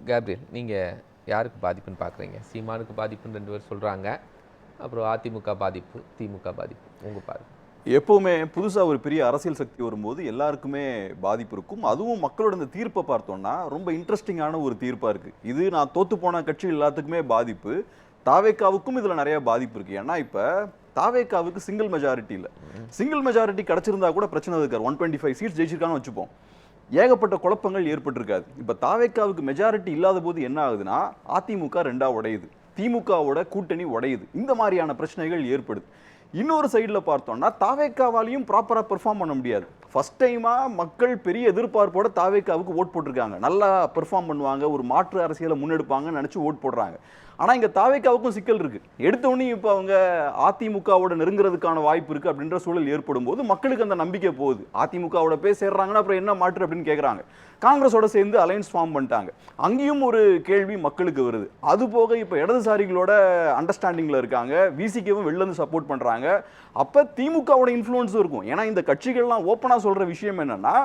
Gabriel, நீங்கள் யாருக்கு பாதிப்புன்னு பார்க்குறீங்க? சீமானுக்கு பாதிப்புன்னு 2 பேர் சொல்கிறாங்க, அப்புறம் அதிமுக பாதிப்பு, திமுக பாதிப்பு, உங்கள் பாதிப்பு? எப்பவுமே புதுசாக ஒரு பெரிய அரசியல் சக்தி வரும்போது எல்லாருக்குமே பாதிப்பு இருக்கும். அதுவும் மக்களோட இந்த தீர்ப்பை பார்த்தோம்னா ரொம்ப இன்ட்ரெஸ்டிங்கான ஒரு தீர்ப்பாக இருக்குது. இது நான் தோத்து போன கட்சி எல்லாத்துக்குமே பாதிப்பு, தாவேக்காவுக்கும் இதில் நிறைய பாதிப்பு இருக்குது. ஏன்னா இப்போ தாவேக்காவுக்கு சிங்கிள் மெஜாரிட்டி இல்லை. சிங்கிள் மெஜாரிட்டி கிடச்சிருந்தா கூட பிரச்சனை இருக்காது. 125 சீட்ஸ் ஜெயிச்சிருக்கான்னு வச்சுப்போம், ஏகப்பட்ட குழப்பங்கள் ஏற்பட்டிருக்காது. இப்போ தாவேக்காவுக்கு மெஜாரிட்டி இல்லாத போது என்ன ஆகுதுன்னா அதிமுக 2ஆ உடையுது, திமுகவோட கூட்டணி உடையுது, இந்த மாதிரியான பிரச்சனைகள் ஏற்படுது. இன்னொரு சைடில் பார்த்தோம்னா தாவேக்காவாலையும் ப்ராப்பராக பெர்ஃபார்ம் பண்ண முடியாது. ஃபர்ஸ்ட் டைமாக மக்கள் பெரிய எதிர்பார்ப்போட தாவேக்காவுக்கு ஓட் போட்டிருக்காங்க, நல்லா பெர்ஃபார்ம் பண்ணுவாங்க, ஒரு மாற்று அரசியலை முன்னெடுப்பாங்கன்னு நினச்சி ஓட் போடுறாங்க. ஆனால் இங்கே தாவேக்காவுக்கும் சிக்கல் இருக்குது. எடுத்தோடனே இப்போ அவங்க அதிமுகவோட நெருங்குறதுக்கான வாய்ப்பு இருக்குது அப்படின்ற சூழல் ஏற்படும் போது மக்களுக்கு அந்த நம்பிக்கை போகுது. அதிமுகவோட போய் சேர்றாங்கன்னா அப்புறம் என்ன மாற்று அப்படின்னு கேட்குறாங்க. காங்கிரஸோட சேர்ந்து அலையன்ஸ் ஃபார்ம் பண்ணிட்டாங்க, அங்கேயும் ஒரு கேள்வி மக்களுக்கு வருது. அது போக இப்போ இடதுசாரிகளோட அண்டர்ஸ்டாண்டிங்கில் இருக்காங்க, விசிகேவும் வெளிலேருந்து சப்போர்ட் பண்ணுறாங்க. அப்போ திமுகவோட இன்ஃப்ளூயன்ஸும் இருக்கும். ஏன்னா இந்த கட்சிகள்லாம் ஓப்பனாக சொல்கிற விஷயம் என்னென்னா,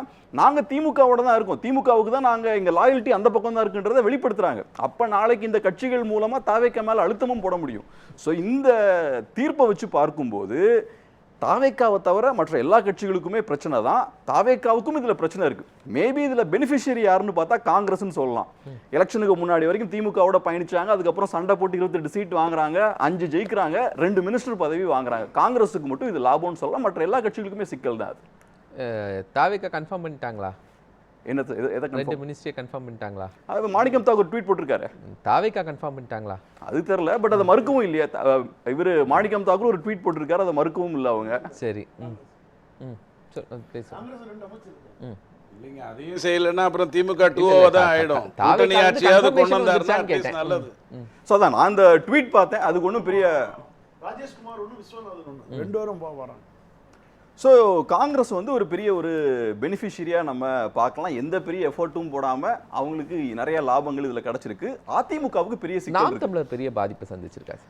நாங்கள் திமுகவோட தான் இருக்கோம், திமுகவுக்கு தான் நாங்கள் எங்கள் லாயல்ட்டி அந்த பக்கம் தான் இருக்குன்றதை வெளிப்படுத்துகிறாங்க. அப்போ நாளைக்கு இந்த கட்சிகள் மூலமாக தாவேக்கா மேலே அழுத்தமும் போட முடியும். ஸோ இந்த தீர்ப்பை வச்சு பார்க்கும்போது தாவேக்காவை தவிர மற்ற எல்லா கட்சிகளுக்குமே பிரச்சனை தான், தாவேக்காவுக்கும் இதில் பிரச்சனை இருக்குது. மேபி இதில் பெனிஃபிஷியரி யாருன்னு பார்த்தா காங்கிரஸ்ன்னு சொல்லலாம். எலெக்ஷனுக்கு முன்னாடி வரைக்கும் திமுகவோட பயணிச்சாங்க, அதுக்கப்புறம் சண்டை போட்டு 28 சீட் வாங்குறாங்க, 5 ஜெயிக்கிறாங்க, 2 மினிஸ்டர் பதவி வாங்குறாங்க. காங்கிரஸுக்கு மட்டும் இது லாபம்னு சொல்லலாம், மற்ற எல்லா கட்சிகளுக்குமே சிக்கல் தான். அது தாவேக்கா கன்ஃபார்ம் பண்ணிட்டாங்களா? என்ன 2 மினிஸ்ட்ரியை கன்ஃபார்ம் பண்ணிட்டாங்களா? அது மாணிக்கம் தாக்கூர் ட்வீட் போட்டிருக்காரு. தாவேக்கா கன்ஃபார்ம் பண்ணிட்டாங்களா? அது தெரியல, பட் அதை மறுக்கவும் இல்லையா. இவர் மாணிக்கம் தாக்கூர் ஒரு ட்வீட் போட்டிருக்காரு, அதை மறுக்கவும் இல்லை அவங்க. சரி, இல்லைங்க, அதையும் செய்யலைன்னா அப்புறம் திமுக 2 தான் ஆயிடும். கூட்டணி ஆட்சியாவது கொண்டு வந்தாருன்னா நல்லது. ஸோ அதான் நான் அந்த ட்வீட் பார்த்தேன், அதுக்கு ஒன்றும் பெரிய ராஜேஷ்குமார் ஒன்று, விஸ்வநாதன் ஒன்று, 2 பேரும் வராங்க. ஸோ காங்கிரஸ் வந்து ஒரு பெரிய ஒரு பெனிஃபிஷியரியாக நம்ம பார்க்கலாம். எந்த பெரிய எஃபர்ட்டும் போடாமல் அவங்களுக்கு நிறைய லாபங்கள் இதில் கிடச்சிருக்கு. அதிமுகவுக்கு பெரிய சிக்கல். நாம் தமிழர் பெரிய பாதிப்பை சந்திச்சிருக்காரு.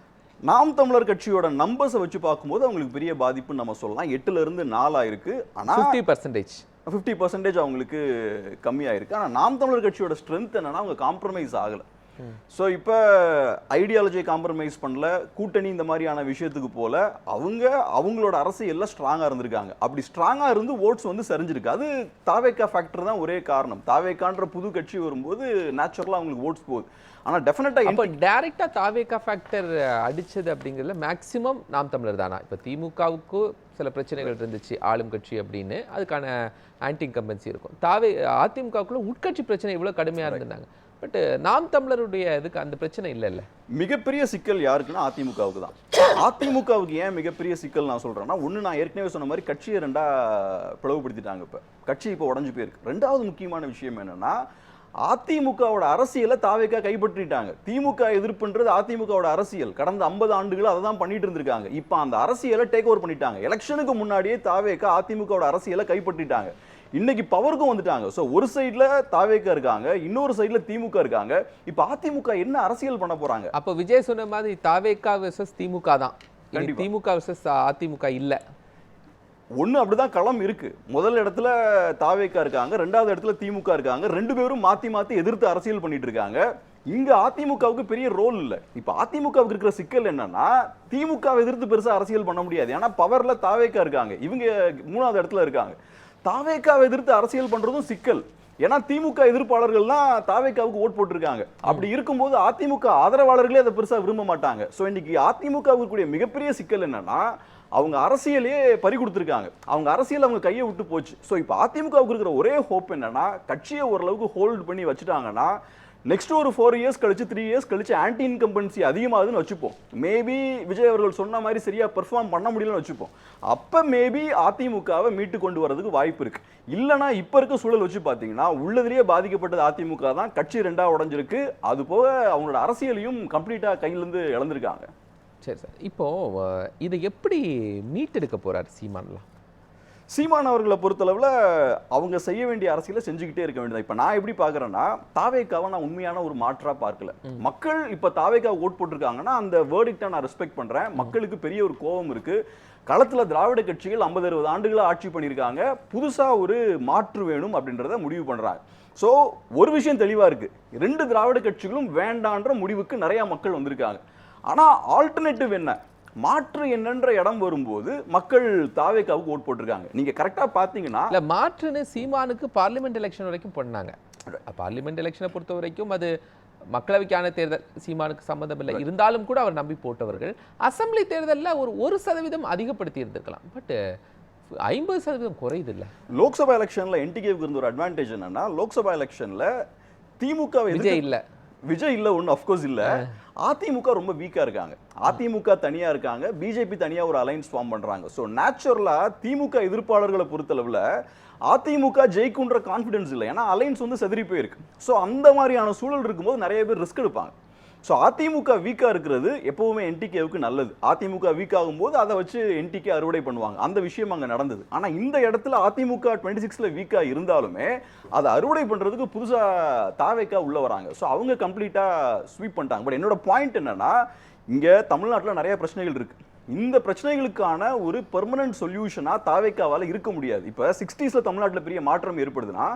நாம் தமிழர் கட்சியோட நம்பர்ஸை வச்சு பார்க்கும்போது அவங்களுக்கு பெரிய பாதிப்புன்னு நம்ம சொல்லலாம். 8லிருந்து 4 ஆயிருக்கு. ஆனால் 50% அவங்களுக்கு கம்மியாயிருக்கு. ஆனால் நாம் தமிழர் கட்சியோட ஸ்ட்ரென்த் என்னன்னா அவங்க காம்ப்ரமைஸ் ஆகலை. ஸோ இப்போ ஐடியாலஜியை காம்ப்ரமைஸ் பண்ணல, கூட்டணி இந்த மாதிரியான விஷயத்துக்கு போல அவங்களோட அரசியல்ல ஸ்ட்ராங்காக இருந்திருக்காங்க. அப்படி ஸ்ட்ராங்காக இருந்து ஓட்ஸ் வந்து சரிஞ்சிருக்கு. அது தாவேக்கா ஃபேக்டர் தான் ஒரே காரணம். தாவேக்கான்ற புது கட்சி வரும்போது நேச்சுரலாக அவங்களுக்கு ஓட்ஸ் போகுது. ஆனால் டெஃபினட்டாக இப்போ டைரெக்டாக தாவேக்கா ஃபேக்டர் அடிச்சது அப்படிங்கிறதுல மேக்ஸிமம் நாம் தமிழர் தானா? இப்போ திமுகவுக்கு சில பிரச்சனைகள் இருந்துச்சு, ஆளும் கட்சி அப்படின்னு, அதுக்கான ஆன்டி இன்கம்பன்சி இருக்கும். அதிமுகவுக்குள்ள உட்கட்சி பிரச்சனை இவ்வளோ கடுமையாக இருந்திருந்தாங்க. பட் நாம் தமிழருடைய இதுக்கு அந்த பிரச்சனை இல்லை. மிகப்பெரிய சிக்கல் யாருக்குன்னா அதிமுகவுக்கு தான். அதிமுகவுக்கு ஏன் மிகப்பெரிய சிக்கல் நான் சொல்றேன்னா, ஒன்று நான் ஏற்கனவே சொன்ன மாதிரி கட்சியை 2ஆ பிளவுபடுத்திட்டாங்க. இப்போ கட்சி இப்போ உடஞ்சு போயிருக்கு. 2வது முக்கியமான விஷயம் என்னன்னா, அதிமுகவோட அரசியலை தாவேக்கா கைப்பற்றிட்டாங்க. திமுக எதிர்ப்புன்றது அதிமுகவோட அரசியல். கடந்த 50 ஆண்டுகள் அதை தான் பண்ணிட்டு இருந்திருக்காங்க. இப்போ அந்த அரசியலை டேக் ஓவர் பண்ணிட்டாங்க. எலெக்ஷனுக்கு முன்னாடியே தாவேக்கா அதிமுகவோட அரசியலை கைப்பற்றிட்டாங்க. இன்னைக்கு பவருக்கும் வந்துட்டாங்க. ஸோ ஒரு சைடில் தாவேக்கா இருக்காங்க, இன்னொரு சைடில் திமுக இருக்காங்க. இப்போ அதிமுக என்ன அரசியல் பண்ண போறாங்க? அப்போ விஜய் சொன்ன மாதிரி தாவேக்கா வெர்சஸ் திமுக தான், திமுக வெர்சஸ் அதிமுக இல்லை. ஒன்று அப்படிதான் களம் இருக்கு. முதல் இடத்துல தாவேக்கா இருக்காங்க, 2வது இடத்துல திமுக இருக்காங்க. 2 பேரும் மாற்றி மாற்றி எதிர்த்து அரசியல் பண்ணிட்டு இருக்காங்க. இங்க அதிமுகவுக்கு பெரிய ரோல் இல்லை. இப்போ அதிமுகவுக்கு இருக்கிற சிக்கல் என்னன்னா, திமுக எதிர்த்து பெருசாக அரசியல் பண்ண முடியாது. ஏன்னா பவர்ல தாவேக்கா இருக்காங்க, இவங்க 3வது இடத்துல இருக்காங்க. தாவேக்காவை எதிர்த்து அரசியல் பண்றதும் சிக்கல். ஏன்னா திமுக எதிர்ப்பாளர்கள் தான் தாவேக்காவுக்கு ஓட் போட்டிருக்காங்க. அப்படி இருக்கும்போது அதிமுக ஆதரவாளர்களே அதை பெருசா விரும்ப மாட்டாங்க. ஸோ இன்னைக்கு அதிமுகவுக்குரிய மிகப்பெரிய சிக்கல் என்னன்னா, அவங்க அரசியலே பறி கொடுத்துருக்காங்க. அவங்க அரசியல் அவங்க கையை விட்டு போச்சு. ஸோ இப்போ அதிமுகவுக்கு இருக்கிற ஒரே ஹோப் என்னன்னா, கட்சியை ஓரளவுக்கு ஹோல்டு பண்ணி வச்சுட்டாங்கன்னா நெக்ஸ்ட் ஒரு 4 இயர்ஸ் கழிச்சு 3 இயர்ஸ் கழிச்சு ஆன்டி இன்கம்பன்சி அதிகமாகுதுன்னு வச்சுப்போம். மேபி விஜய் அவர்கள் சொன்ன மாதிரி சரியா பெர்ஃபார்ம் பண்ண முடியலன்னு வச்சுப்போம். அப்ப மேபி அதிமுகவை மீட்டு கொண்டு வரதுக்கு வாய்ப்பு இருக்கு. இல்லைன்னா இப்ப இருக்க சூழல் வச்சு பார்த்தீங்கன்னா உள்ளதுலேயே பாதிக்கப்பட்டது அதிமுக தான். கட்சி 2ஆ உடஞ்சிருக்கு. அது போக அவங்களோட அரசியலையும் கம்ப்ளீட்டா கையிலிருந்து இழந்திருக்காங்க. சரி சார், இப்போ இதை எப்படி மீட்டெடுக்க போறாரு சீமான்லாம்? சீமான் அவர்களை பொறுத்தளவில் அவங்க செய்ய வேண்டிய அரசியலை செஞ்சுக்கிட்டே இருக்க வேண்டியது. இப்போ நான் எப்படி பார்க்குறேன்னா, தாவேக்காவை நான் உண்மையான ஒரு மாற்றா பார்க்கல. மக்கள் இப்போ தாவேக்காவை ஓட் போட்டிருக்காங்கன்னா அந்த வேர்டிக்டை நான் ரெஸ்பெக்ட் பண்ணுறேன். மக்களுக்கு பெரிய ஒரு கோபம் இருக்கு. களத்தில் திராவிட கட்சிகள் 50-60 ஆண்டுகளை ஆட்சி பண்ணியிருக்காங்க. புதுசாக ஒரு மாற்று வேணும் அப்படின்றத முடிவு பண்ணுறாங்க. ஸோ ஒரு விஷயம் தெளிவாக இருக்கு, 2 திராவிட கட்சிகளும் வேண்டான்ற முடிவுக்கு நிறைய மக்கள் வந்திருக்காங்க. ஆனால் ஆல்டர்னேட்டிவ் என்ன, மாற்று என்னன்ற இடம் வரும்போது மக்கள் தாவேக்காவுக்கு ஓட் போட்டிருக்காங்க. நீங்க கரெக்டா பாத்தீங்கன்னா இல்ல மாற்றுன்னு சீமானுக்கு பார்லிமெண்ட் எலெக்ஷன் வரைக்கும் பண்ணாங்க. பார்லிமெண்ட் எலெக்ஷனை பொறுத்த வரைக்கும் அது மக்களவைக்கான தேர்தல், சீமானுக்கு சம்மந்தம் இல்லை. இருந்தாலும் கூட அவர் நம்பி போட்டவர்கள். அசம்பிளி தேர்தலில் ஒரு 1% அதிகப்படுத்தி இருந்திருக்கலாம். பட் 50% குறையுது இல்ல. லோக்சபா எலெக்ஷன்ல என்டிகேவுக்கு இருந்த ஒரு அட்வான்டேஜ் என்னன்னா, லோக்சபா எலெக்ஷன்ல திமுக விஜய் இல்ல ஒன்று அஃப்கோர்ஸ் இல்ல. அதிமுக ரொம்ப வீக்கா இருக்காங்க. அதிமுக தனியா இருக்காங்க, பிஜேபி தனியா ஒரு அலைன்ஸ் ஃபார்ம் பண்றாங்க. ஸோ நேச்சுரலா திமுக எதிர்ப்பாளர்களை பொறுத்தளவுல அதிமுக ஜெயிக்குன்ற கான்ஃபிடன்ஸ் இல்லை. ஏன்னா அலைன்ஸ் வந்து செதறி போயிருக்கு. ஸோ அந்த மாதிரியான சூழல் இருக்கும்போது நிறைய பேர் ரிஸ்க் எடுப்பாங்க. ஸோ அதிமுக வீக்கா இருக்கிறது எப்பவுமே என்டிகேவுக்கு நல்லது. அதிமுக வீக் ஆகும்போது அதை வச்சு என்டிகே அறுவடை பண்ணுவாங்க. அந்த விஷயம் அங்கே நடந்தது. ஆனால் இந்த இடத்துல அதிமுக 26ல வீக்கா இருந்தாலுமே அதை அறுவடை பண்றதுக்கு புதுசா தாவேக்கா உள்ள வராங்க. ஸோ அவங்க கம்ப்ளீட்டா ஸ்வீப் பண்ணிட்டாங்க. பட் என்னோட பாயிண்ட் என்னன்னா, இங்க தமிழ்நாட்டில் நிறைய பிரச்சனைகள் இருக்கு. இந்த பிரச்சனைகளுக்கான ஒரு பெர்மனன்ட் சொல்யூஷனா தாவேக்காவால இருக்க முடியாது. இப்போ 60ஸ்ல தமிழ்நாட்டில் பெரிய மாற்றம் ஏற்படுதுன்னா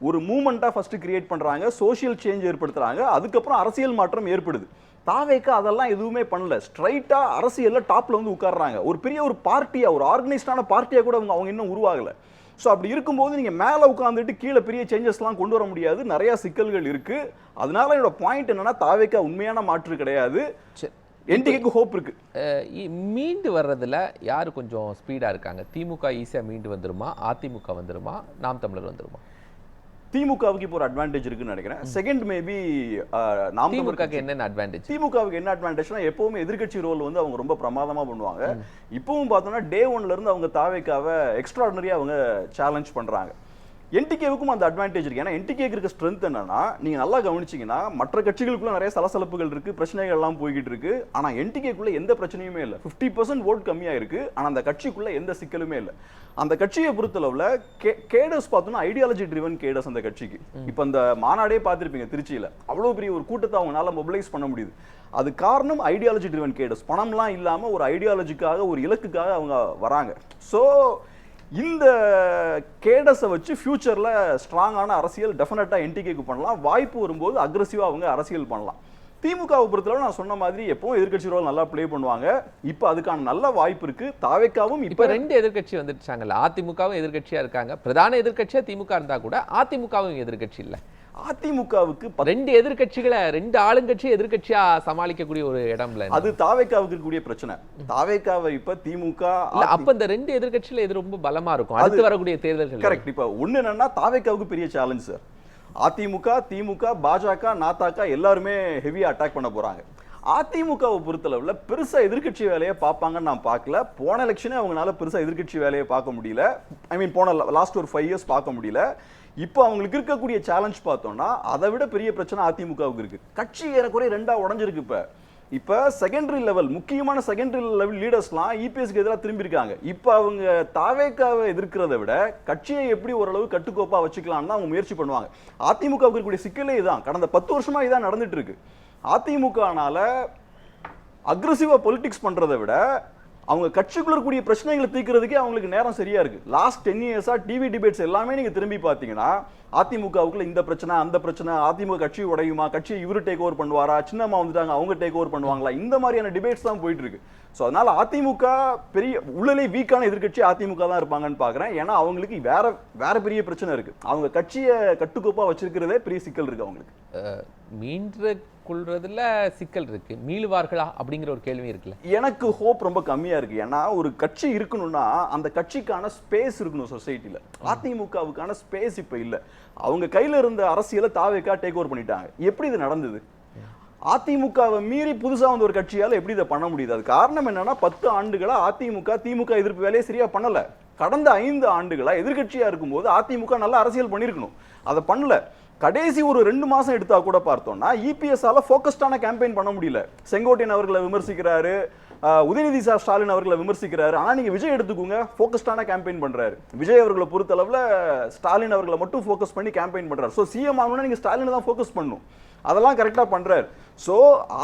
ஒரு மூமெண்டா ஃபர்ஸ்ட் கிரியேட் பண்றாங்க, சோஷியல் சேஞ்ச் ஏற்படுத்துறாங்க, அதுக்கப்புறம் அரசியல் மாற்றம் ஏற்படுது. தாவேக்கா அதெல்லாம் எதுவுமே பண்ணல. ஸ்ட்ரைட்டா அரசியல்ல டாப்ல வந்து உட்கார்றாங்க. ஒரு பெரிய ஒரு பார்ட்டியா, ஒரு ஆர்கனைஸ்டான பார்ட்டியா கூட அவங்க இன்னும் உருவாகல. ஸோ அப்படி இருக்கும்போது நீங்க மேல உட்காந்துட்டு கீழே பெரிய சேஞ்சஸ்லாம் கொண்டு வர முடியாது. நிறைய சிக்கல்கள் இருக்கு. அதனால என்னோட பாயிண்ட் என்னன்னா, தாவேக்கா உண்மையான மாற்று கிடையாது. என்டிகேக்கு ஹோப் இருக்கு. மீண்டு வர்றதுல யாரு கொஞ்சம் ஸ்பீடா இருக்காங்க? திமுக ஈஸியா மீண்டு வந்துருமா, அதிமுக வந்துருமா, நாம் தமிழர் வந்துருமா? திமுகவுக்கு இப்போ ஒரு அட்வான்டேஜ் இருக்குன்னு நினைக்கிறேன். செகண்ட் மேபி நாம் திமுகவுக்கு என்ன அட்வான்டேஜ்? திமுகவுக்கு என்ன அட்வான்டேஜ்னா, எப்பவுமே எதிர்க்கட்சி ரோல் வந்து அவங்க ரொம்ப பிரமாதமா பண்ணுவாங்க. இப்பவும் பார்த்தோம்னா டே 1ல இருந்து அவங்க தாவேக்காவை எக்ஸ்ட்ராடினரியா அவங்க சேலஞ்ச் பண்றாங்க. என்டிகேவுக்கும் அந்த அட்வான்டேஜ் இருக்கு. ஏன்னா என்டிகேக்கு இருக்க ஸ்ட்ரென்த் என்னன்னா, நீங்க நல்லா கவனிச்சீங்கன்னா மற்ற கட்சிகளுக்குள்ள நிறைய சலசலப்புகள் இருக்கு, பிரச்சனைகள் எல்லாம் போய்கிட்டு இருக்கு. ஆனா என்டிகேக்குள்ள எந்த பிரச்சனையுமே இல்லை. 50% ஓட் கம்மியா இருக்கு. ஆனா அந்த கட்சிக்குள்ள எந்த சிக்கலுமே இல்லை. அந்த கட்சியை பொறுத்தளவுல கேடர்ஸ் பார்த்தோம்னா ஐடியாலஜி ட்ரிவன் கேடர்ஸ் அந்த கட்சிக்கு. இப்போ அந்த மாநாடே பார்த்திருப்பீங்க திருச்சியில, அவ்வளவு பெரிய ஒரு கூட்டத்தை அவங்களால மொபிலைஸ் பண்ண முடியுது. அது காரணம் ஐடியாலஜி ட்ரிவன் கேடர்ஸ். பணம்லாம் இல்லாம ஒரு ஐடியாலஜிக்காக, ஒரு இலக்குக்காக அவங்க வராங்க. ஸோ இந்த கேடஸை வச்சு ஃபியூச்சர்ல ஸ்ட்ராங்கான அரசியல் டெஃபினட்டா என்டிகேக்கு பண்ணலாம். வாய்ப்பு வரும்போது அக்ரெசிவா அவங்க அரசியல் பண்ணலாம். திமுகவை பொறுத்தளவு நான் சொன்ன மாதிரி எப்பவும் எதிர்க்கட்சி ரோல் நல்லா பிளே பண்ணுவாங்க. இப்போ அதுக்கான நல்ல வாய்ப்பு இருக்கு. தாவேக்காவும் இப்போ 2 எதிர்க்கட்சி வந்துட்டாங்கல்ல. அதிமுகவும் எதிர்க்கட்சியா இருக்காங்க. பிரதான எதிர்க்கட்சியா திமுக இருந்தா கூட அதிமுகவும் எதிர்க்கட்சி இல்ல. அதிமுகவுக்கு 2 எதிர்க்கட்சிகளை, 2 ஆளுங்கட்சி எதிர்க்கட்சியா சமாளிக்கக்கூடிய ஒரு இடம்ல அது தாவேக்காவுக்கு இருக்கக்கூடிய பிரச்சனை. தாவேக்காவை இப்ப திமுக அப்ப இந்த 2 எதிர்க்கட்சியில எது ரொம்ப பலமா இருக்கும் அடுத்து வரக்கூடிய தேர்தல்கள்? கரெக்ட். இப்ப ஒண்ணு என்னன்னா, தாவேக்காவுக்கு பெரிய சேலஞ்ச் சார். அதிமுக, திமுக, பாஜக, நாதாக்கா எல்லாருமே ஹெவியா அட்டாக் பண்ண போறாங்க. அதிமுகவை பொறுத்தளவுல பெருசா எதிர்க்கட்சி வேலையை பார்ப்பாங்கன்னு நான் பார்க்கல. போன எலெக்ஷனே அவங்களால பெருசா எதிர்க்கட்சி வேலையை பார்க்க முடியல. போன லாஸ்ட் ஒரு 5 இயர்ஸ் பார்க்க முடியல. இப்போ அவங்களுக்கு இருக்கக்கூடிய சேலஞ்ச் பார்த்தோம்னா அதை விட பெரிய பிரச்சனை அதிமுகவுக்கு இருக்கு. கட்சி ஏறக்குறைய 2ஆ உடைஞ்சிருக்கு. இப்ப செகண்டரி லெவல், முக்கியமான செகண்டரி லெவல் லீடர்ஸ்லாம் இபிஎஸ்க்கு எதிராக திரும்பி இருக்காங்க. இப்போ அவங்க தாவேக்காவை எதிர்க்கிறத விட கட்சியை எப்படி ஓரளவு கட்டுக்கோப்பா வச்சுக்கலாம்னு அவங்க முயற்சி பண்ணுவாங்க. அதிமுகவுக்கு இருக்கக்கூடிய சிக்கலே இதான். கடந்த 10 வருஷமா இதான் நடந்துட்டு இருக்கு. அதிமுகனால அக்ரெசிவா பொலிட்டிக்ஸ் பண்றதை விட அவங்க கட்சிக்குள்ள இருக்கக்கூடிய பிரச்சனைகளை தீர்க்கிறதுக்கே அவங்களுக்கு நேரம் சரியா இருக்கு. லாஸ்ட் 10 இயர்ஸா டிவி டிபேட்ஸ் எல்லாமே நீங்க திரும்பி பார்த்தீங்கன்னா அதிமுகவுக்குள்ள இந்த பிரச்சனை, அந்த பிரச்சனை, அதிமுக கட்சி உடையுமா, கட்சியை இவரு டேக் ஓவர் பண்ணுவாரா, சின்னம்மா வந்துட்டாங்க அவங்க டேக் ஓவர் பண்ணுவாங்களா, இந்த மாதிரியான டிபேட்ஸ் தான் போயிட்டு இருக்கு. ஸோ அதனால அதிமுக பெரிய உள்ளே வீக்கான எதிர்க்கட்சி அதிமுக தான் இருப்பாங்கன்னு பாக்குறேன். ஏன்னா அவங்களுக்கு வேற பெரிய பிரச்சனை இருக்கு. அவங்க கட்சியை கட்டுக்கோப்பா வச்சிருக்கிறதே பெரிய சிக்கல் இருக்கு அவங்களுக்கு. மீண்டு கொள்றதுல சிக்கல் இருக்கு. மீளுவார்களா அப்படிங்கிற ஒரு கேள்வி இருக்குல்ல. எனக்கு ஹோப் ரொம்ப கம்மியா இருக்கு. ஏன்னா ஒரு கட்சி இருக்கணும்னா அந்த கட்சிக்கான ஸ்பேஸ் இருக்கணும் சொசைட்டில. அதிமுகவுக்கான ஸ்பேஸ் இப்ப இல்ல. அவங்க கையில இருந்த அரசியலை தாவேக்கா டேக் ஓவர் பண்ணிட்டாங்க. எப்படி இது நடந்தது? அதிமுகவை மீறி புதுசா வந்து ஒரு கட்சியால எப்படி இதை பண்ண முடியுது? அது காரணம் என்னன்னா, 10 ஆண்டுகளா அதிமுக திமுக எதிர்ப்பு வேலையை சரியா பண்ணல. கடந்த 5 ஆண்டுகளா எதிர்கட்சியா இருக்கும்போது அதிமுக நல்ல அரசியல் பண்ணிருக்கணும், அதை பண்ணல. கடைசி ஒரு 2 மாசம் எடுத்தா கூட பார்த்தோம்னா இபிஎஸ் ஆல ஃபோக்கஸ்டான கேம்பெயின் பண்ண முடியல. செங்கோட்டையன் அவர்களை விமர்சிக்கிறாரு, உதயநிதி ஸ்டாலின் அவர்களை விமர்சிக்கிறாரு. ஆனா நீங்க விஜய் எடுத்துக்கோங்க, ஃபோக்கஸ்டான கேம்பெயின் பண்றாரு. விஜய் அவர்களை பொறுத்த அளவுல ஸ்டாலின் அவர்களை மட்டும் ஃபோக்கஸ் பண்ணி கேம்பெயின் பண்றாரு. சோ சிஎம் ஆகணும்னா நீங்க ஸ்டாலின் தான் ஃபோக்கஸ் பண்ணணும். அதெல்லாம் கரெக்டா பண்றாரு. சோ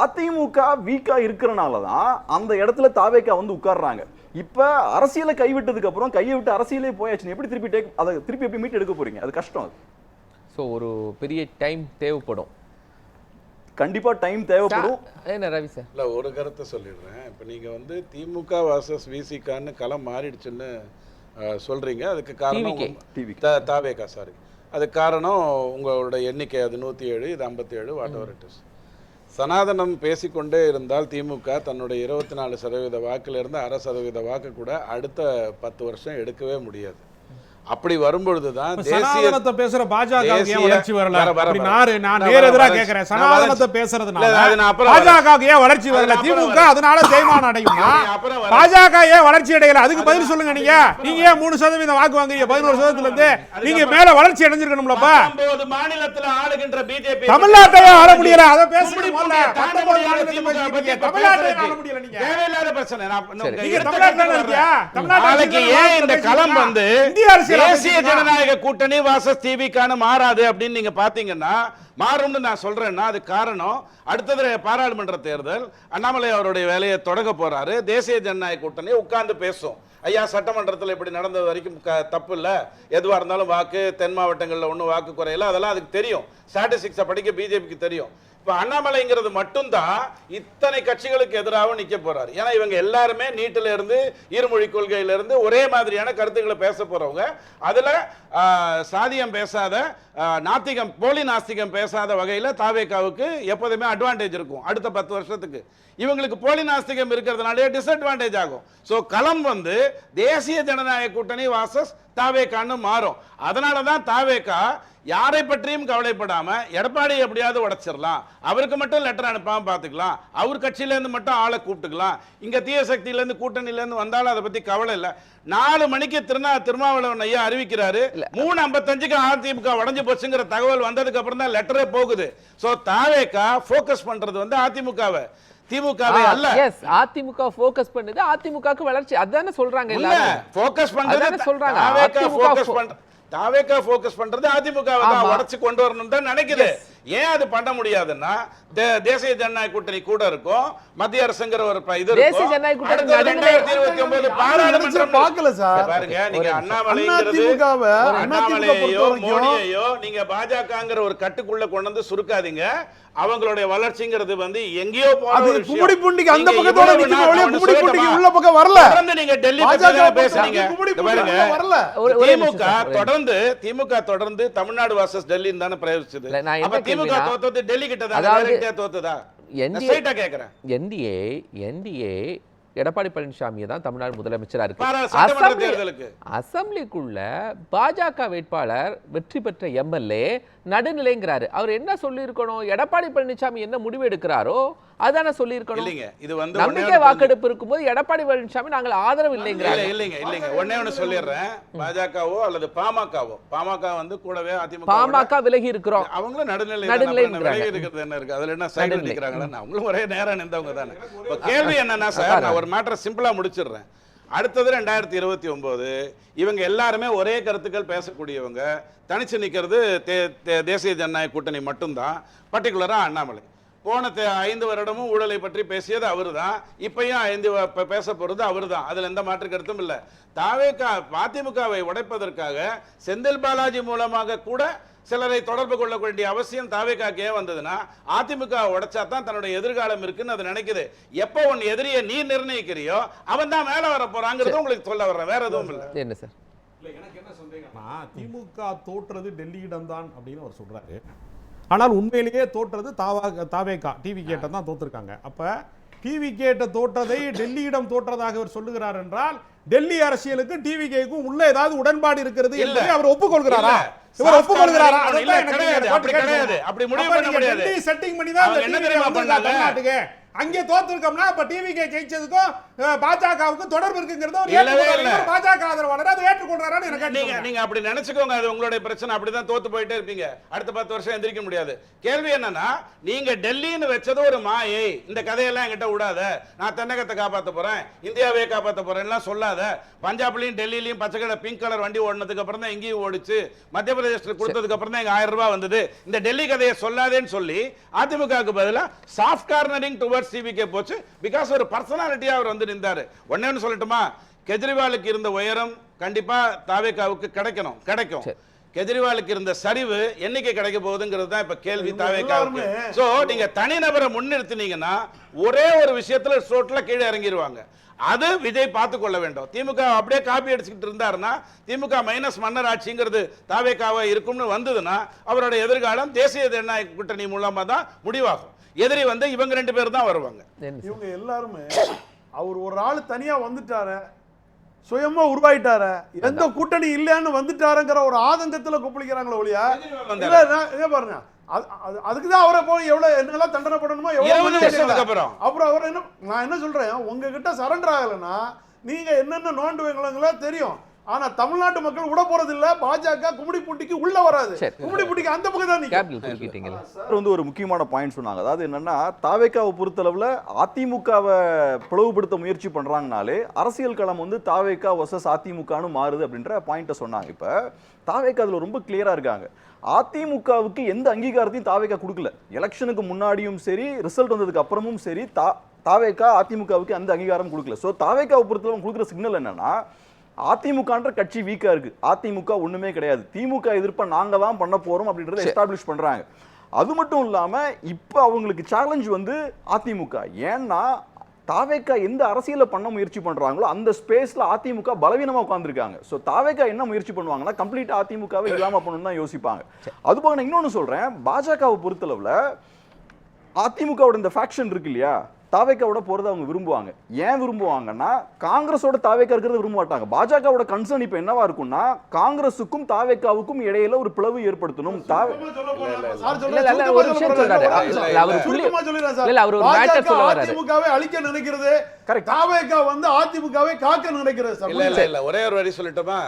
அதிமுக வீக்கா இருக்கிறனால தான் அந்த இடத்துல தாவேக்கா வந்து உட்கார்றாங்க. இப்ப அரசியலை கைவிட்டதுக்கு அப்புறம் கையை விட்டு அரசியலே போயாச்சு, எப்படி திருப்பி எப்படி மீட் எடுக்க போறீங்க? அது கஷ்டம். ஸோ ஒரு பெரிய டைம் தேவைப்படும், கண்டிப்பா டைம் தேவைப்படும். என்ன ரவி சார்? இல்லை, ஒரு கருத்தை சொல்லிடுறேன். இப்போ நீங்கள் வந்து திமுக வர்சஸ் விசிகான்னு களம் மாறிடுச்சுன்னு சொல்கிறீங்க. அதுக்கு காரணம் தாவேகா, சாரி, அதுக்கு காரணம் உங்களோட எண்ணிக்கை. அது 107, இது 57, வாட் எவர் இட் இஸ். சனாதனம் பேசிக்கொண்டே இருந்தால் திமுக தன்னுடைய 24% வாக்கிலிருந்து 1/2% வாக்கு கூட அடுத்த 10 வருஷம் எடுக்கவே முடியாது. அப்படி வரும்பொழுதுதான் சனாதனத்தை பேசுற பாஜகவுக்கு ஏன் வளர்ச்சி வரல? நான் நேர் எதிரா கேக்குறேன். சனாதனத்தை பேசுறதுனால பாஜகவுக்கு ஏன் வளர்ச்சி வரல? திமுக அதனால தேய்மானம் அடையுமா? பாஜக ஏன் வளர்ச்சி அடையல? அதுக்கு பதில் சொல்லுங்க. நீங்க ஏன் 3% வாக்கு வாங்குறீங்க? 11% இருந்து நீங்க மேல வளர்ச்சி அடைஞ்சிருக்கணும்லப்பா. மாநிலத்தில் ஆளுகின்ற பிஜேபி தமிழ்நாட்டையே ஆள முடியல. அதை பேசுங்க. தமிழ்நாட்டையே ஆள முடியல. நீங்க தேவையில்லாத பிரச்சனை. நீங்க தமிழ்நாட்டுல இருக்கியா? தமிழ்நாட்டுக்கு ஏன் இந்த களம் வந்து இந்திய அரசியல் தேசிய ஜனநாயக கூட்டணி வாசஸ் திமுக மாறாது அப்படின்னு நீங்க பாத்தீங்கன்னா, மாறும்னு நான் சொல்றேன்னா அது காரணம் அடுத்தது பாராளுமன்ற தேர்தல். அண்ணாமலை அவருடைய வேலையை தொடங்க போறாரு. தேசிய ஜனநாயக கூட்டணி உட்கார்ந்து பேசும். ஐயா, சட்டமன்றத்தில் இப்படி நடந்தது வரைக்கும் தப்பு இல்லை, எதுவாக இருந்தாலும் வாக்கு தென் மாவட்டங்களில் ஒன்றும் வாக்கு குறையல, அதெல்லாம் அதுக்கு தெரியும். ஸ்டாட்டிஸ்டிக்ஸை படிக்க பிஜேபிக்கு தெரியும். இப்போ அண்ணாமலைங்கிறது மட்டும்தான் இத்தனை கட்சிகளுக்கு எதிராக நிற்க போறாரு. ஏன்னா இவங்க எல்லாருமே நீட்டில இருந்து இருமொழி கொள்கையில இருந்து ஒரே மாதிரியான கருத்துக்களை பேச போறவங்க. அதுல சாதியம் பேசாத, நாத்திகம், போலி நாஸ்திகம் பேசாத வகையில தாவேகாவுக்கு எப்போதுமே அட்வான்டேஜ் இருக்கும். அடுத்த 10 வருஷத்துக்கு இவங்களுக்கு போலி நாஸ்திகம் இருக்கிறதுனாலே டிஸ்அட்வான்டேஜ் ஆகும். ஸோ களம் வந்து தேசிய ஜனநாயக கூட்டணி வாசஸ் தாவேகான்னு மாறும். அதனால தான் தாவேகா யாரை பற்றியும் கவலைப்படாம எடப்பாடி எப்படியாவது உடைச்சிடலாம், அவருக்கு மட்டும் லெட்டர் அனுப்பாம பாத்துக்கலாம், அவர் கட்சியில இருந்து மட்டும் ஆளை கூப்பிட்டுக்கலாம், இங்க தீய சக்தியில இருந்து கூட்டணியில இருந்து வந்தாலும் அதை பத்தி கவலை இல்லை. 4 மணிக்கு திருமாவளவன் ஐயா அறிவிக்கிறாரு, 3:55க்கு அதிமுக உடைஞ்சு போச்சுங்கிற தகவல் வந்ததுக்கு அப்புறம் தான் லெட்டரே போகுது. சோ தாவேகா ஃபோக்கஸ் பண்றது வந்து அதிமுகவை, திமுகவே அல்ல. எஸ், அதிமுக ஃபோக்கஸ் பண்ணுது, அதிமுகக்கு வளர்ச்சி. அதானே சொல்றாங்க எல்லாரும். ஃபோக்கஸ் பண்றது சொல்றாங்க. தாவேகா ஃபோக்கஸ் பண்றது அதிமுகவை தான் உடைச்சு கொண்டு வரணும் தான் நினைக்குது. ஏன் அது பண்ண முடியாதுன்னா தேசிய ஜனநாயக கூட்டணி கூட இருக்கும், மத்திய அரசுங்கிற ஒரு இது இருக்கும். தேசிய ஜனநாயக கூட்டணி 2029 பாராளுமன்றம் பார்க்கல சார். பாருங்க, நீங்க அண்ணாமலையோ மோடியையோ நீங்க பாஜகங்கிற ஒரு கட்டுக்குள்ள கொண்டு வந்து சுருக்காதீங்க. அவங்களுடைய வளர்ச்சிங்கிறது வந்து எங்கேயோ போற கும்படி புண்டிக்கு அந்த பக்கத்தோட நிக்குது, ஒளே கும்படி புண்டிக்கு உள்ள பக்கம் வரல. நீங்க டெல்லி பத்தி பேசுறீங்க. பாருங்க, திமுக தொடர்ந்து தமிழ்நாடு வாசஸ் டெல்லின்னு தானே பிரயோகிச்சது. அப்ப திமுக தோத்தது டெல்லி கிட்ட தான் தோத்ததா? என்டிஏ எடப்பாடி பழனிசாமி தான் தமிழ்நாடு முதலமைச்சரா இருக்கு. அசம்பிளிக்குள்ள பாஜக வேட்பாளர் வெற்றி பெற்ற எம்எல்ஏ நடுநிலைங்கிறாரு. அவர் என்ன சொல்லி இருக்கணும்? எடப்பாடி பழனிசாமி என்ன முடிவு எடுக்கிறாரோ அதான சொல்லி இருக்கணும். இது வந்து நம்பிக்கை வாக்கெடுப்பு இருக்கும்போது எடப்பாடி பழனிசாமி நாங்கள் ஆதரவு இல்லைங்கிறாரு. இல்லைங்க ஒண்ணே ஒண்ணு சொல்லிடுறேன். பாஜகவோ அல்லது பாமக வந்து கூடவே அதிமுக பாமக விலகி இருக்கிறோம். அவங்களும் நடுநிலை விலகி இருக்கிறது என்ன இருக்கு? அதுல என்ன சைடு நிக்கிறாங்களா? அவங்களும் ஒரே நேரம் நின்றவங்க தானே. இப்ப கேள்வி என்னன்னா சார், நான் ஒரு மேட்டரை சிம்பிளா முடிச்சிடுறேன். அடுத்தது 2029 இவங்க எல்லாருமே ஒரே கருத்துக்கள் பேசக்கூடியவங்க. தனிச்சு நிற்கிறது தேசிய ஜனநாயக கூட்டணி மட்டும்தான், பர்டிகுலரா அண்ணாமலை. போன 5 வருடமும் ஊழலை பற்றி பேசியது அவரு தான், இப்பயும் பேச போறது அவரு தான். அதுல எந்த மாற்று கருத்தும் இல்லை. அதிமுகவை உடைப்பதற்காக செந்தில் பாலாஜி மூலமாக கூட சிலரை தொடர்பு கொள்ள வேண்டிய அவசியம் தாவேகாக்கே வந்ததுன்னா, அதிமுக உடைச்சா தான் தன்னுடைய எதிர்காலம் இருக்குன்னு அது நினைக்குது. எப்போ உன் எதிரியை நீ நிர்ணயிக்கிறியோ அவன் தான் மேல வர போறாங்கிறது உங்களுக்கு சொல்ல வர்றேன், வேற எதுவும் இல்லை. என்ன சார்? எனக்கு என்ன சந்தேகம்னா, திமுக தோற்றது டெல்லியிடம் தான் அப்படின்னு அவர் சொல்றாரு. ஆனால் உண்மையிலேயே தோற்றது தாவேகா டிவிகேட்ட தான் தோற்றிருக்காங்க. அப்ப டிவிகேட்ட தோற்றதை டெல்லியிடம் தோற்றதாக அவர் சொல்லுகிறார் என்றால், டெல்லி அரசியலுக்கு டிவிகேக்கும் உள்ள ஏதாவது உடன்பாடு இருக்கிறது என்பதை அவர் ஒப்புக்கொள்கிறாரா? இவர் ஒப்புக்கொள்கிறாரா? அப்படி முடிவு பண்ண முடியாது. செட்டிங் பண்ணி தான் தமிழ்நாட்டுக்கு அங்கே தோத்துருக்கோம்னா அப்ப டிவிகே ஜெயிச்சதுக்கும் பாஜகவுக்கு தொடர்பு இருக்குங்கிறத ஒரு இல்லவே இல்ல. ஏற்றுக்கொள்றாரு. பாஜக ஆதரவாளர் அதை ஏற்றுக்கொள்றாரான்னு எனக்கு நீங்க கேட்டுக்கோங்க. நீங்க அப்படி நினைச்சுக்கோங்க, அது உங்களுடைய பிரச்சனை. அப்படிதான் தோத்து போயிட்டே இருப்பீங்க, அடுத்த 10 வருஷம் எந்திரிக்க முடியாது. கேள்வி என்னன்னா, நீங்க டெல்லின்னு வச்சது ஒரு மாயை. இந்த கதையெல்லாம் என்கிட்ட விடாத, நான் தென்னகத்தை காப்பாத்த போறேன், இந்தியாவே காப்பாத்த போறேன்லாம் சொல்லாத. பஞ்சாப்லயும் டெல்லியிலயும் பச்சை கலர் பிங்க் கலர் வண்டி ஓடினதுக்கு அப்புறம் தான் எங்கேயும் ஓடிச்சு, மத்திய பிரதேசத்துல கொடுத்ததுக்கு அப்புறம் தான் எங்க 1000 ரூபாய் வந்தது. இந்த டெல்லி கதையை சொல்லாதேன்னு சொல்லி அதிமுகவுக்கு பதிலா சாஃப்ட் கார்னரிங் டுவர்ட்ஸ் டிவிகே போச்சு. பிகாஸ் ஒரு பர்சனாலிட்டியா அவர் வந்து நின்றாரு. ஒண்ணு சொல்லட்டுமா, கெஜ்ரிவாலுக்கு இருந்த உயரம் கண்டிப்பா தாவேகாவுக்கு கிடைக்கும். கெஜ்ரிவாலுக்கு இருந்த சரிவு என்னைக்கு கிடைக்க போகுதுங்கிறது தான் இப்ப கேள்வி தாவேகாவுக்கு. சோ நீங்க தனிநபரை முன்னிறுத்தினீங்கன்னா ஒரே ஒரு விஷயத்துல சோட்ல கீழே இறங்கிடுவாங்க. அது விஜய் பார்த்து கொள்ள வேண்டும். திமுக அப்படியே காப்பி அடிச்சுக்கிட்டு இருந்தாருன்னா, திமுக மைனஸ் மன்னர் ஆட்சிங்கிறது தாவேகாவா இருக்கும்னு வந்ததுன்னா அவரோட எதிர்காலம் தேசிய ஜனநாயக கூட்டணி மூலமா தான் முடிவாகும். எதிரி வந்து இவங்க 2 பேர் தான் வருவாங்க. இவங்க எல்லாருமே அவர் ஒரு ஆள் தனியா வந்துட்டாரு, சுயமா உருவாயிட்டாரு, எந்த கூட்டணி இல்லைன்னு வந்துட்டாருங்கிற ஒரு ஆதங்கத்துல கொப்பளிக்கிறாங்களோ ஒழியா இல்ல. இங்க பாருங்க, அதுக்குதான் அவரை போய் எவ்வளவு என்னெல்லாம் தண்டனை பண்ணணுமோ அப்புறம் அவர் என்ன, நான் என்ன சொல்றேன், உங்ககிட்ட சரண்டர் ஆகலைன்னா நீங்க என்னென்ன நோண்டுவீங்களா தெரியும். ஆனா தமிழ்நாட்டு மக்கள் விட போறது இல்ல. பாஜக கும்மிடிப்பூண்டிக்கு உள்ள வராது, கும்மிடிப்பூண்டிக்கு அந்த பக்கம் தான் நிக்கும். சார் வந்து ஒரு முக்கியமான பாயிண்ட் சொன்னாங்க. அதாவது என்னன்னா, தாவேகாவை பொறுத்தளவுல அதிமுகவை பிளவுபடுத்த முயற்சி பண்றாங்கனாலே அரசியல் களம் வந்து தாவேகா வர்சஸ் அதிமுகன்னு மாறுது அப்படின்ற பாயிண்ட்டை சொன்னாங்க. இப்ப தாவேகா அதுல ரொம்ப கிளியரா இருக்காங்க. அதிமுகவுக்கு எந்த அங்கீகாரத்தையும் தாவேகா கொடுக்கல. எலெக்ஷனுக்கு முன்னாடியும் சரி, ரிசல்ட் வந்ததுக்கு அப்புறமும் சரி, தாவேகா அதிமுகவுக்கு அந்த அங்கீகாரம் கொடுக்கல. சோ தாவேகாவை பொறுத்தளவு கொடுக்குற சிக்னல் என்னன்னா, அதிமுகன்ற கட்சி வீக்கா இருக்கு, அதிமுக ஒண்ணுமே கிடையாது, திமுக எதிர்ப்ப நாங்க தான் பண்ண போறோம் அப்படின்றத எஸ்டாப்ளிஷ் பண்றாங்க. அது மட்டும் இல்லாம இப்ப அவங்களுக்கு சேலஞ்ச் வந்து அதிமுக. ஏன்னா தாவேகா எந்த அரசியல பண்ண முயற்சி பண்றாங்களோ அந்த ஸ்பேஸ்ல அதிமுக பலவீனமா உட்கார்ந்துருக்காங்க. சோ தாவேகா என்ன முயற்சி பண்ணுவாங்கன்னா, கம்ப்ளீட்டா அதிமுகவை இல்லாம பண்ணணும்னு தான் யோசிப்பாங்க. அதுபோக நான் இன்னொன்னு சொல்றேன், பாஜகவை பொறுத்தளவுல அதிமுகவோட இந்த ஃபேக்ஷன் இருக்கு இல்லையா, தாவேக்காவோட போறதை அவங்க விரும்புவாங்க. ஏன் விரும்புவாங்கன்னா, காங்கிரஸோட தாவேக்கா இருக்கிறத விரும்ப மாட்டாங்க. பாஜகவோட கன்சர்ன் இப்ப என்னவா இருக்கும்னா, காங்கிரஸுக்கும் தாவேக்காவுக்கும் இடையில ஒரு பிளவு ஏற்படுத்தணும். அதிமுகவை அழிக்க நினைக்கிறது, தாவேக்கா வந்து அதிமுகவை காக்க நினைக்கிறது. ஒரே ஒரு வரி சொல்லட்டுமா,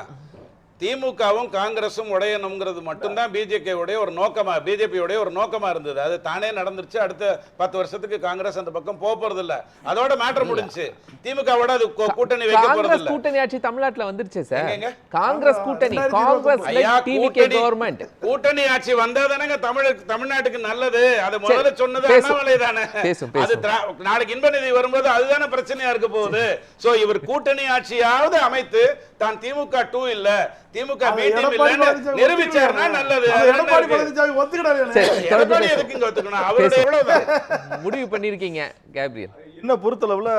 திமுகவும் காங்கிரசும் உடையணுங்கிறது மட்டும்தான் பிஜேபியோடைய ஒரு நோக்கமா, பிஜேபியோடைய ஒரு நோக்கமா இருந்தது. அது தானே நடந்துருச்சு. அடுத்த 10 வருஷத்துக்கு காங்கிரஸ் அந்த பக்கம் போறது இல்ல, அதோட மேட்டர் முடிஞ்சு. திமுகவோட அது கூட்டணி வைக்க போறது இல்ல. கூட்டணி ஆட்சி தமிழ்நாட்டுல வந்துருச்சு சார். காங்கிரஸ் கூட்டணி, காங்கிரஸ் டிவிகே கவர்மெண்ட் கூட்டணி ஆட்சி வந்தாதானங்க தமிழ்நாட்டுக்கு நல்லது. அது முதல்ல சொன்னது அண்ணாமலை தானே. அது நாளைக்கு இன்ப நிதி வரும்போது அதுதானே பிரச்சனையா இருக்க போகுது. சோ இவர் கூட்டணி ஆட்சியாவது அமைத்து தான் திமுக 2 இல்ல, திமுக நிரூபிச்சார்னா நல்லது. முடிவு பண்ணிருக்கீங்க கேப்ரியல். என்ன பொறுத்தளவுல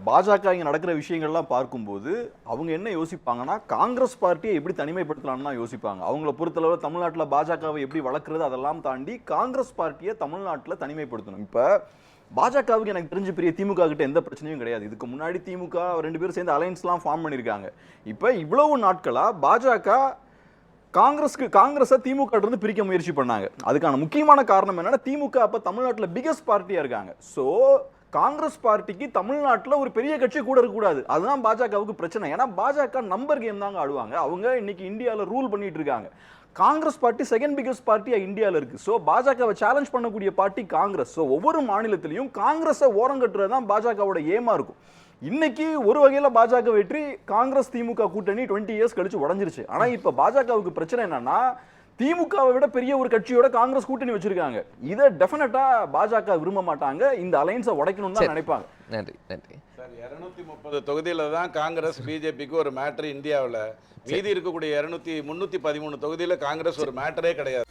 பாஜக இங்க நடக்கிற விஷயங்கள்லாம் பார்க்கும்போது அவங்க என்ன யோசிப்பாங்கன்னா, காங்கிரஸ் பார்ட்டியை எப்படி தனிமைப்படுத்தலாம்னு யோசிப்பாங்க. அவங்கள பொறுத்தளவுல தமிழ்நாட்டுல பாஜகவை எப்படி வளர்க்கறது அதெல்லாம் தாண்டி காங்கிரஸ் பார்ட்டியை தமிழ்நாட்டுல தனிமைப்படுத்தணும். இப்ப பாஜகவுக்கு எனக்கு தெரிஞ்ச பெரிய திமுக கிட்ட எந்த பிரச்சனையும் கிடையாது. இதுக்கு முன்னாடி திமுக 2 பேரும் சேர்ந்து அலைன்ஸ்லாம் ஃபார்ம் பண்ணிருக்காங்க. இப்ப இவ்வளவு நாட்களா பாஜக காங்கிரஸை திமுக இருந்து பிரிக்க முயற்சி பண்ணாங்க. அதுக்கான முக்கியமான காரணம் என்னன்னா, திமுக அப்ப தமிழ்நாட்டுல பிகஸ்ட் பார்ட்டியா இருக்காங்க. சோ காங்கிரஸ் பார்ட்டிக்கு தமிழ்நாட்டுல ஒரு பெரிய கட்சி கூட இருக்கக்கூடாது. அதுதான் பாஜகவுக்கு பிரச்சனை. ஏன்னா பாஜக நம்பர் கேம் தாங்க ஆடுவாங்க. அவங்க இன்னைக்கு இந்தியால ரூல் பண்ணிட்டு இருக்காங்க. காங்கிரஸ் பார்ட்டி செகண்ட் பிகஸ்ட் பார்ட்டியா இந்தியால இருக்கு. சோ பாஜகவை சேலஞ்ச் பண்ணக்கூடிய பார்ட்டி காங்கிரஸ். சோ ஒவ்வொரு மாநிலத்திலையும் காங்கிரஸை ஓரங்கட்டுறது தான் பாஜகவோட ஏமா இருக்கும். இன்னைக்கு ஒரு வகையில பாஜக வெற்றி, காங்கிரஸ் திமுக கூட்டணி 20 இயர்ஸ் கழிச்சு உடைஞ்சிருச்சு. ஆனா இப்ப பாஜகவுக்கு பிரச்சனை என்னன்னா, திமுகவை விட பெரிய ஒரு கட்சியோட காங்கிரஸ் கூட்டணி வச்சிருக்காங்க. இதை டெஃபினட்டா பாஜக விரும்ப மாட்டாங்க. இந்த அலைன்ஸை உடைக்கணும்னு தான் நினைப்பாங்க. நன்றி நன்றி சார். 230 தொகுதியில தான் காங்கிரஸ் பிஜேபிக்கு ஒரு மேட்டர் இந்தியாவில். மீதி இருக்கக்கூடிய 313 தொகுதியில காங்கிரஸ் ஒரு மேட்டரே கிடையாது.